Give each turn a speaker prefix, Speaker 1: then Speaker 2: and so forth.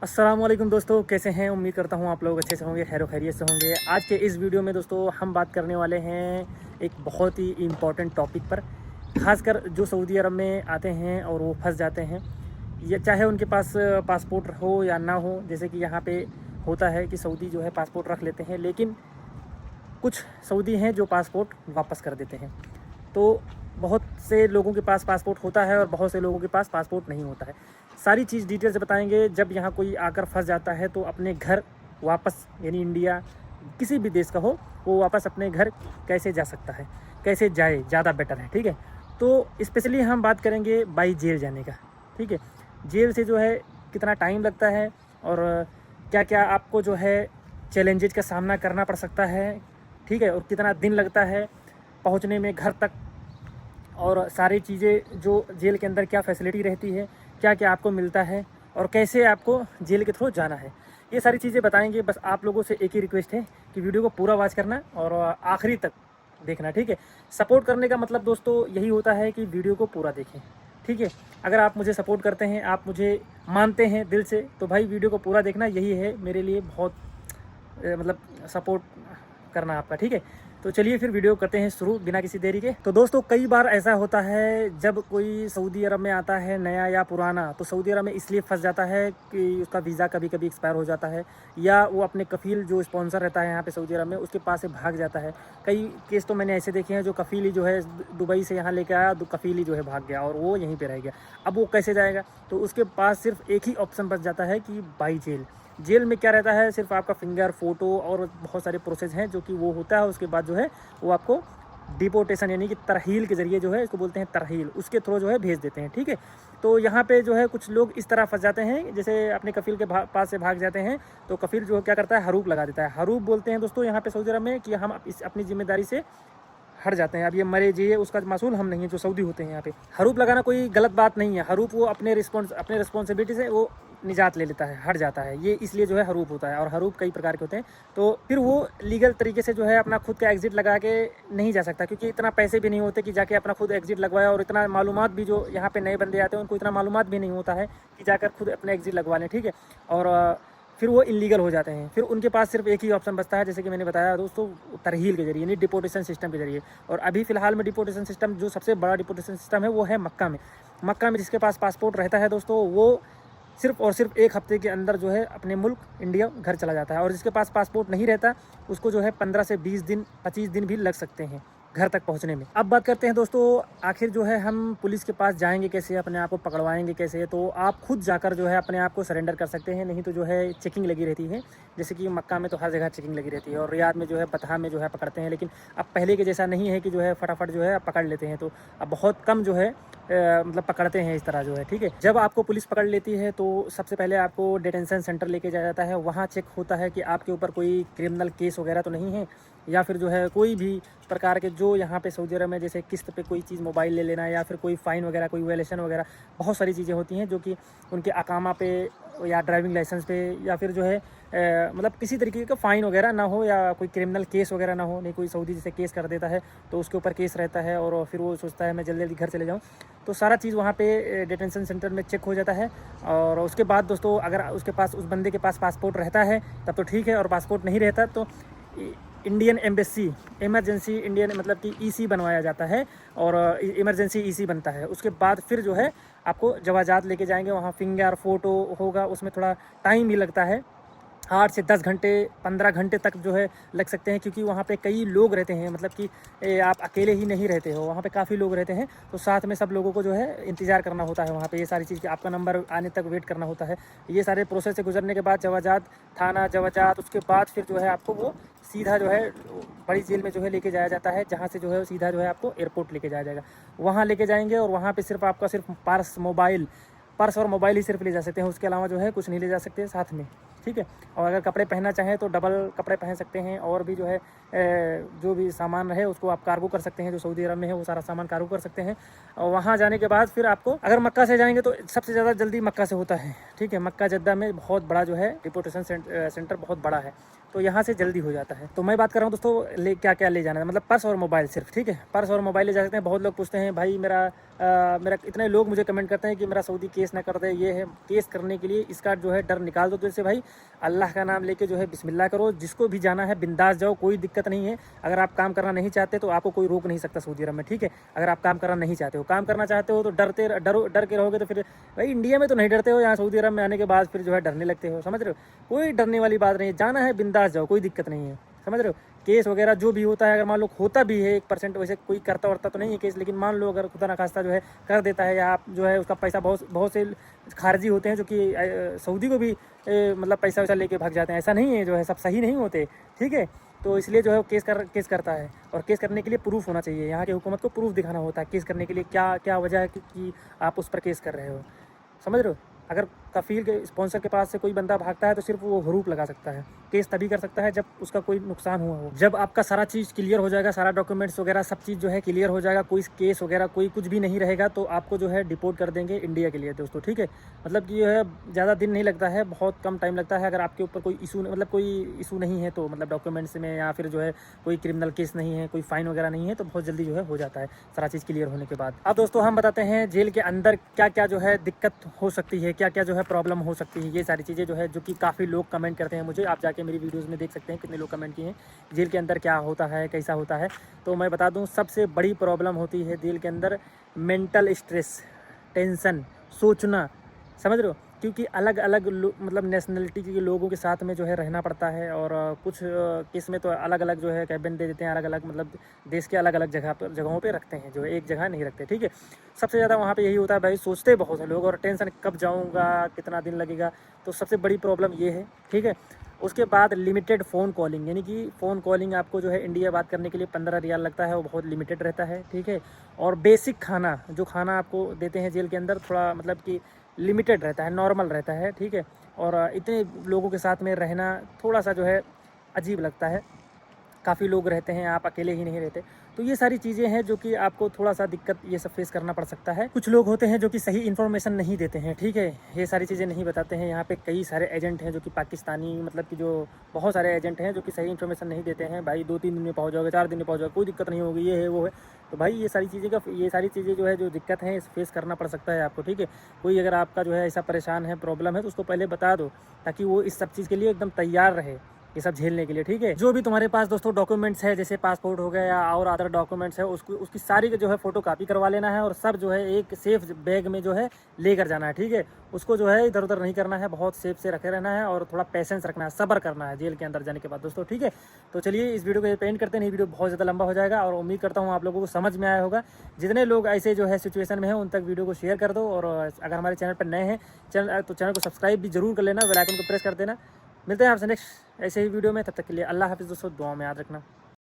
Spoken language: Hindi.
Speaker 1: अस्सलामुअलैकुम दोस्तों, कैसे हैं। उम्मीद करता हूँ आप लोग अच्छे से होंगे, खैर खैरियत से होंगे। आज के इस वीडियो में दोस्तों हम बात करने वाले हैं एक बहुत ही इम्पॉर्टेंट टॉपिक पर। ख़ासकर जो सऊदी अरब में आते हैं और वो फंस जाते हैं, या चाहे उनके पास पासपोर्ट हो या ना हो। जैसे कि यहाँ पे होता है कि सऊदी जो है पासपोर्ट रख लेते हैं, लेकिन कुछ सऊदी हैं जो पासपोर्ट वापस कर देते हैं। तो बहुत से लोगों के पास पासपोर्ट होता है और बहुत से लोगों के पास पासपोर्ट नहीं होता है। सारी चीज़ डिटेल से बताएंगे। जब यहाँ कोई आकर फंस जाता है तो अपने घर वापस, यानी इंडिया किसी भी देश का हो, वो वापस अपने घर कैसे जा सकता है, कैसे जाए, ज़्यादा बेटर है। ठीक है, तो स्पेशली हम बात करेंगे बाई जेल जाने का। ठीक है, जेल से जो है कितना टाइम लगता है और क्या क्या आपको जो है चैलेंजेज का सामना करना पड़ सकता है। ठीक है, और कितना दिन लगता है पहुंचने में घर तक, और सारी चीज़ें जो जेल के अंदर क्या फैसिलिटी रहती है, क्या क्या आपको मिलता है और कैसे आपको जेल के थ्रू जाना है, ये सारी चीज़ें बताएंगे। बस आप लोगों से एक ही रिक्वेस्ट है कि वीडियो को पूरा वॉच करना और आखिरी तक देखना। ठीक है, सपोर्ट करने का मतलब दोस्तों यही होता है कि वीडियो को पूरा देखें। ठीक है, अगर आप मुझे सपोर्ट करते हैं, आप मुझे मानते हैं दिल से, तो भाई वीडियो को पूरा देखना, यही है मेरे लिए बहुत मतलब सपोर्ट करना आपका। ठीक है, तो चलिए फिर वीडियो करते हैं शुरू बिना किसी देरी के। तो दोस्तों कई बार ऐसा होता है जब कोई सऊदी अरब में आता है, नया या पुराना, तो सऊदी अरब में इसलिए फंस जाता है कि उसका वीज़ा कभी कभी एक्सपायर हो जाता है, या वो अपने कफ़ील जो स्पॉन्सर रहता है यहाँ पे सऊदी अरब में, उसके पास से भाग जाता है। कई केस तो मैंने ऐसे देखे हैं जो कफ़ील ही जो है दुबई से यहाँ लेके आया, कफ़ील ही जो है भाग गया और वो यहीं पर रह गया। अब वो कैसे जाएगा? तो उसके पास सिर्फ एक ही ऑप्शन बच जाता है कि बाई जेल। जेल में क्या रहता है, सिर्फ आपका फिंगर, फ़ोटो और बहुत सारे प्रोसेस हैं जो कि वो होता है। उसके बाद जो है वो आपको डिपोर्टेशन यानी कि तरहील के ज़रिए जो है, इसको बोलते हैं तरहील, उसके थ्रू जो है भेज देते हैं। ठीक है, तो यहाँ पे जो है कुछ लोग इस तरह फंस जाते हैं, जैसे अपने कफ़ील के पास से भाग जाते हैं, तो कफ़ील जो क्या करता है, हरूप लगा देता है। हरूप बोलते हैं दोस्तों यहाँ पे सऊदी अरब में कि हम इस अपनी ज़िम्मेदारी से हट जाते हैं। अब ये मरे जिए उसका मासूल हम नहीं है, जो सऊदी होते हैं यहाँ पे। हरूप लगाना कोई गलत बात नहीं है। हरूप वो अपने रिस्पॉन्सिबिलिटी से वो निजात ले लेता है, हट जाता है, ये इसलिए जो है हरूप होता है। और हरूप कई प्रकार के होते हैं, तो फिर वो लीगल तरीके से जो है अपना खुद का एग्जिट लगा के नहीं जा सकता, क्योंकि इतना पैसे भी नहीं होते कि जाके अपना खुद एग्जिट लगवाए, और इतना मालूमात भी, जो यहाँ पे नए बंदे आते हैं उनको इतना मालूमात भी नहीं होता है कि जाकर खुद अपना एग्जिट लगवा लें। ठीक है, और फिर वो इलीगल हो जाते हैं। फिर उनके पास सिर्फ एक ही ऑप्शन बचता है, जैसे कि मैंने बताया दोस्तों, तरहील के जरिए यानी डिपोर्टेशन सिस्टम के जरिए। और अभी फ़िलहाल में डिपोर्टेशन सिस्टम, जो सबसे बड़ा डिपोर्टेशन सिस्टम है, वो है मक्का में। मक्का में जिसके पास पासपोर्ट रहता है दोस्तों, वो सिर्फ और सिर्फ एक हफ्ते के अंदर जो है अपने मुल्क इंडिया घर चला जाता है। और जिसके पास पासपोर्ट नहीं रहता, उसको जो है 15 से 20 दिन, 25 दिन भी लग सकते हैं घर तक पहुंचने में। अब बात करते हैं दोस्तों, आखिर जो है हम पुलिस के पास जाएंगे कैसे, अपने आप को पकड़वाएंगे कैसे। तो आप खुद जाकर जो है अपने आप को सरेंडर कर सकते हैं, नहीं तो जो है चेकिंग लगी रहती है। जैसे कि मक्का में तो हर जगह चेकिंग लगी रहती है, और रियाद में जो है बतहा में जो है पकड़ते हैं। लेकिन अब पहले के जैसा नहीं है कि जो है फटाफट जो है पकड़ लेते हैं, तो अब बहुत कम जो है मतलब पकड़ते हैं इस तरह जो है। ठीक है, जब आपको पुलिस पकड़ लेती है तो सबसे पहले आपको डिटेंशन सेंटर लेके जाया जाता है। वहाँ चेक होता है कि आपके ऊपर कोई क्रिमिनल केस वगैरह तो नहीं है, या फिर जो है कोई भी प्रकार के जो यहाँ पे सऊदी अरब में, जैसे किस्त पे कोई चीज़ मोबाइल ले लेना, या फिर कोई फ़ाइन वगैरह, कोई वायलेशन वगैरह, बहुत सारी चीज़ें होती हैं जो कि उनके अकामा पे या ड्राइविंग लाइसेंस पे, या फिर जो है मतलब किसी तरीके का फ़ाइन वगैरह ना हो, या कोई क्रिमिनल केस वगैरह ना हो। नहीं, कोई सऊदी जैसे केस कर देता है तो उसके ऊपर केस रहता है, और फिर वो सोचता है मैं जल्दी जल्दी घर चले जाऊँ, तो सारा चीज़ वहाँ पे डिटेंशन सेंटर में चेक हो जाता है। और उसके बाद दोस्तों, अगर उसके पास, उस बंदे के पास पासपोर्ट रहता है तब तो ठीक है, और पासपोर्ट नहीं रहता तो इंडियन एम्बेसी, इमरजेंसी इंडियन मतलब कि ईसी बनवाया जाता है, और इमरजेंसी ईसी बनता है। उसके बाद फिर जो है आपको जवाजात लेके जाएंगे, वहाँ फिंगर फ़ोटो होगा, उसमें थोड़ा टाइम भी लगता है। 8 से 10 घंटे, 15 घंटे तक जो है लग सकते हैं, क्योंकि वहाँ पे कई लोग रहते हैं। मतलब कि आप अकेले ही नहीं रहते हो, वहाँ पे काफ़ी लोग रहते हैं, तो साथ में सब लोगों को जो है इंतज़ार करना होता है वहाँ पे। ये सारी चीज़ कि आपका नंबर आने तक वेट करना होता है। ये सारे प्रोसेस से गुजरने के बाद जवाजात, थाना जवाजात, उसके बाद फिर जो है आपको वो सीधा जो है बड़ी जेल में जो है लेके जाया जाता है, जहाँ से जो है सीधा जो है आपको एयरपोर्ट लेके जाया जाएगा। वहाँ लेके जाएंगे, और वहाँ पे सिर्फ आपका सिर्फ पर्स और मोबाइल ही सिर्फ ले जा सकते हैं, उसके अलावा जो है कुछ नहीं ले जा सकते साथ में। ठीक है, और अगर कपड़े पहनना चाहें तो डबल कपड़े पहन सकते हैं, और भी जो है जो भी सामान रहे उसको आप कार्गो कर सकते हैं, जो सऊदी अरब में है वो सारा सामान कार्गो कर सकते हैं। और वहाँ जाने के बाद फिर आपको, अगर मक्का से जाएंगे तो सबसे ज़्यादा जल्दी मक्का से होता है। ठीक है, मक्का जद्दा में बहुत बड़ा जो है डिपोर्टेशन सेंटर बहुत बड़ा है, तो यहाँ से जल्दी हो जाता है। तो मैं बात कर रहा हूँ दोस्तों ले क्या क्या ले जाना है, मतलब पर्स और मोबाइल सिर्फ, ठीक है। पर्स और मोबाइल ले जा सकते हैं। बहुत लोग पूछते हैं भाई मेरा इतने लोग मुझे कमेंट करते हैं कि मेरा सऊदी केस ना कर दे, ये है। केस करने के लिए इसका जो है डर निकाल दो। तो जैसे भाई अल्लाह का नाम लेके जो है बिस्मिल्लाह करो, जिसको भी जाना है बिंदास जाओ, कोई दिक्कत नहीं है। अगर आप काम करना नहीं चाहते तो आपको कोई रोक नहीं सकता सऊदी अरब में, ठीक है। अगर आप काम करना नहीं चाहते हो, काम करना चाहते हो तो डर के रहोगे तो फिर भाई इंडिया में तो नहीं डरते हो, यहाँ सऊदी अरब में आने के बाद फिर जो है डरने लगते हो, समझ रहे हो। कोई डरने वाली बात नहीं है, जाना है बिंदास जाओ, कोई दिक्कत नहीं है, समझ रहे हो। केस वगैरह जो भी होता है, अगर मान लो होता भी है 1% वैसे कोई करता वरता तो नहीं है केस, लेकिन मान लो अगर खुदा न खास्ता जो है कर देता है, या आप जो है उसका पैसा बहुत से खारजी होते हैं जो कि सऊदी को भी मतलब पैसा वैसा लेके भाग जाते हैं। ऐसा नहीं है, जो है सब सही नहीं होते, ठीक है। तो इसलिए जो है केस करता है, और केस करने के लिए प्रूफ होना चाहिए। यहाँ की हुकूमत को प्रूफ दिखाना होता है केस करने के लिए, क्या क्या वजह है कि आप उस पर केस कर रहे हो, समझ रहे हो। अगर कफील के स्पॉन्सर के पास से कोई बंदा भागता है तो सिर्फ वो हरूप लगा सकता है। केस तभी कर सकता है जब उसका कोई नुकसान हुआ हो। जब आपका सारा चीज़ क्लियर हो जाएगा, सारा डॉक्यूमेंट्स वगैरह सब चीज़ जो है क्लियर हो जाएगा, कोई केस वगैरह कोई कुछ भी नहीं रहेगा, तो आपको जो है डिपोर्ट कर देंगे इंडिया के लिए दोस्तों, ठीक है। मतलब कि जो है ज़्यादा दिन नहीं लगता है, बहुत कम टाइम लगता है। अगर आपके ऊपर कोई इशू मतलब कोई इशू नहीं है तो, मतलब डॉक्यूमेंट्स में, या फिर जो है कोई क्रिमिनल केस नहीं है, कोई फाइन वगैरह नहीं है, तो बहुत जल्दी जो है हो जाता है सारा चीज़ क्लियर होने के बाद। अब दोस्तों हम बताते हैं जेल के अंदर क्या क्या जो है दिक्कत हो सकती है, क्या क्या जो है प्रॉब्लम हो सकती है। ये सारी चीज़ें जो है जो कि काफ़ी लोग कमेंट करते हैं मुझे, आप जाके मेरी वीडियोस में देख सकते हैं कितने लोग कमेंट किए हैं जेल के अंदर क्या होता है, कैसा होता है। तो मैं बता दूं, सबसे बड़ी प्रॉब्लम होती है जेल के अंदर मेंटल स्ट्रेस, टेंशन, सोचना, समझ रहे हो। क्योंकि अलग अलग मतलब नेशनलिटी के लोगों के साथ में जो है रहना पड़ता है, और कुछ केस में तो अलग अलग जो है कैबिन दे देते हैं, अलग अलग मतलब देश के अलग अलग जगहों पे रखते हैं, जो एक जगह नहीं रखते, ठीक है। सबसे ज़्यादा वहाँ पे यही होता है भाई, सोचते बहुत हैं लोग, और टेंशन कब जाऊँगा, कितना दिन लगेगा। तो सबसे बड़ी प्रॉब्लम ये है, ठीक है। उसके बाद लिमिटेड फ़ोन कॉलिंग, यानी कि फ़ोन कॉलिंग आपको जो है इंडिया बात करने के लिए 15 रियाल लगता है, वो बहुत लिमिटेड रहता है, ठीक है। और बेसिक खाना, जो खाना आपको देते हैं जेल के अंदर, थोड़ा मतलब कि लिमिटेड रहता है, नॉर्मल रहता है, ठीक है। और इतने लोगों के साथ में रहना थोड़ा सा जो है अजीब लगता है। काफ़ी लोग रहते हैं, आप अकेले ही नहीं रहते। तो ये सारी चीज़ें हैं जो कि आपको थोड़ा सा दिक्कत ये सब फेस करना पड़ सकता है। कुछ लोग होते हैं जो कि सही इन्फॉर्मेशन नहीं देते हैं, ठीक है, ये सारी चीज़ें नहीं बताते हैं। यहाँ पे कई सारे एजेंट हैं जो कि पाकिस्तानी, मतलब कि जो बहुत सारे एजेंट हैं जो कि सही इन्फॉर्मेशन नहीं देते हैं। भाई 2-3 दिन में पहुँच जाओगे, 4 दिन में पहुँच जाओगे, कोई दिक्कत नहीं होगी, ये है वो है। तो भाई ये सारी चीज़ें जो है जो दिक्कत है फेस करना पड़ सकता है आपको, ठीक है। कोई अगर आपका जो है ऐसा परेशान है, प्रॉब्लम है, तो उसको पहले बता दो, ताकि वो इस सब चीज़ के लिए एकदम तैयार रहे, ये सब झेलने के लिए, ठीक है। जो भी तुम्हारे पास दोस्तों डॉक्यूमेंट्स है, जैसे पासपोर्ट हो गया या और अदर डॉक्यूमेंट्स है, उसकी सारी जो है फ़ोटो कापी करवा लेना है, और सब जो है एक सेफ बैग में जो है लेकर जाना है, ठीक है। उसको जो है इधर उधर नहीं करना है, बहुत सेफ से रखे रहना है, और थोड़ा पेशेंस रखना है, सब्र करना है जेल के अंदर जाने के बाद दोस्तों, ठीक है। तो चलिए इस वीडियो को पेंट करते हैं, वीडियो बहुत ज़्यादा लंबा हो जाएगा, और उम्मीद करता हूँ आप लोगों को समझ में आया होगा। जितने लोग ऐसे जो है सिचुएशन में हैं उन तक वीडियो को शेयर कर दो, और अगर हमारे चैनल पर नए हैं तो चैनल को सब्सक्राइब भी जरूर कर लेना, बेल आइकन को प्रेस कर देना। मिलते हैं आपसे नेक्स्ट ऐसे ही वीडियो में, तब तक के लिए अल्लाह हाफिज़ दोस्तों, दुआ में याद रखना।